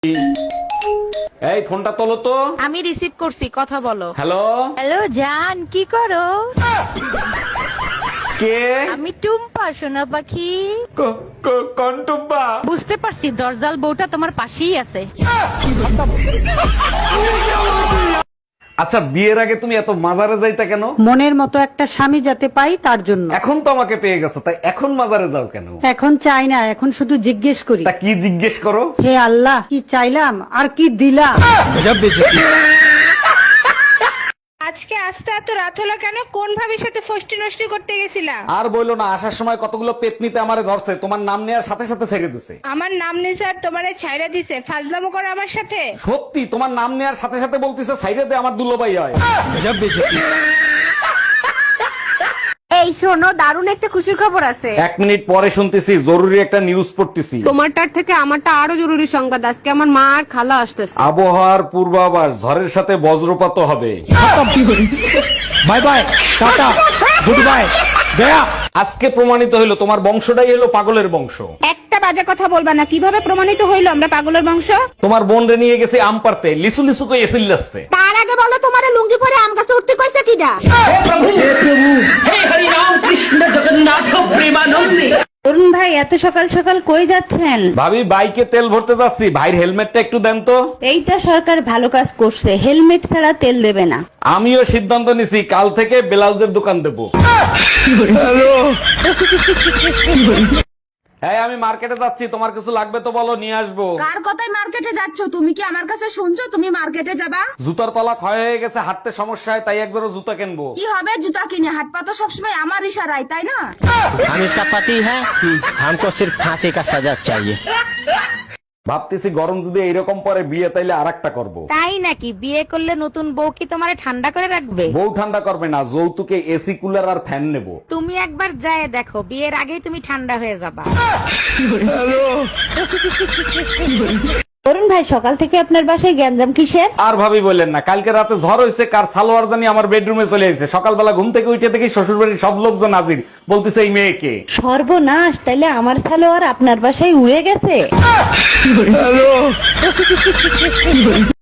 এই ফোনটা তোলো তো। আমি রিসিভ করছি, কথা বলো। হ্যালো হ্যালো জান, কি করো? কে? আমি টুম্পা, সোনা পাখি। কোন টুম্পা? বুঝতে পারছি, দরজাল বউটা তোমার পাশেই আছে। আচ্ছা, বিয়ের আগে তুমি এত মাজারে যাইতা কেন? মনের মতো একটা স্বামী যাতে পাই তার জন্য। এখন তো আমাকে পেয়ে গেছো, তাই এখন মাজারে যাও কেন? এখন চাই না, এখন শুধু জিজ্ঞেস করি, তা কি জিজ্ঞেস করো? হে আল্লাহ, কি চাইলাম আর কি দিলাম। আজকে আসতে এত রাত হলো কেন? কোন ভাবির সাথে ফষ্টি নষ্টি করতে গেছিলা? আর বইলো না, আসার সময় কতগুলো পেতনিতে আমারে ধরছে, তোমার নাম নেওয়ার সাথে সাথে ছেড়ে দিছে। আমার নাম নিছে আর তোমারে ছাইড়া দিছে? ফাজলামো করো আমার সাথে? সত্যি, তোমার নাম নেওয়ার সাথে সাথে বলতিছে সাইডে দে, আমার দুলোবাই হয়। এই শোনো, দারুণ একটা খুশির খবর আছে। 1 মিনিট পরে শুনতেছি, জরুরি একটা নিউজ পড়তেছি। তোমারটার থেকে আমারটা আরো জরুরি সংবাদ। আজকে আমার মা আর খালা আসতেছে। আবহাওয়ার পূর্বাভাস, ঝড়ের সাথে বজ্রপাত হবে। Bye bye, tata, good bye, Gaya. আজকে প্রমাণিত হইলো তোমার বংশটাই হলো পাগলের বংশ। একটা বাজে কথা বলবা না। কিভাবে প্রমাণিত হইলো আমরা পাগলের বংশ? তোমার বোন রে নিয়ে গেছে আম পারতে, লিসু লিসু কই এসিল যাচ্ছে। তার আগে বলো, তোমার লুঙ্গি পরে আম গাছে উঠতে কইছে কিডা? অরুণ ভাই, এত সকাল সকাল কই যাচ্ছেন? ভাবি, বাইকে তেল ভরতে যাচ্ছি, ভাইয়ের হেলমেটটা একটু দেন তো। এইটা সরকার ভালো কাজ করছে, হেলমেট ছাড়া তেল দেবে না। আমিও সিদ্ধান্ত নিছি, কাল থেকে ব্লাউজের দোকান দেবো। হ্যাঁ, আমি মার্কেটে যাচ্ছি, তোমার কিছু লাগবে তো বলো, নিয়ে আসবো। কার কথায় মার্কেটে যাচ্ছ? তুমি কি আমার কাছে শুনছো তুমি মার্কেটে যাবা? জুতার তলা ক্ষয় হয়ে গেছে, হাঁটতে সমস্যা হয়, তাই এক জোড়া জুতা কিনবো। কি হবে জুতা কিনে? হাট পা তো সবসময় আমার ইশারায়, তাই না? हम इसका पति है, हमको सिर्फ फांसी का सजा चाहिए। ভাবতেছি গরম যদি এইরকম পরে বিয়ে, তাইলে আরেকটা করব। তাই নাকি? বিয়ে করলে নতুন বউ কি তোমারে ঠান্ডা করে রাখবে? বউ ঠান্ডা করবে না, যৌতুকে এসি কুলার আর ফ্যান নেব। তুমি একবার যায় দেখো, বিয়ের আগেই তুমি ঠান্ডা হয়ে যাবা। অরুণ ভাই, সকাল থেকে আপনার বাসায় গ্যাঞ্জাম কিসের? আর ভাবি বললেন না, কালকে রাতে ঝড় হয়েছে, কার সালোয়ার জানি আমার বেডরুমে চলে এসেছে। সকালবেলা ঘুম থেকে উঠে দেখি শ্বশুর বাড়ির সব লোকজন হাজির, বলতেছে এই মেয়েকে। সর্বনাশ, তাইলে আমার সালোয়ার আপনার বাসায় উড়ে গেছে।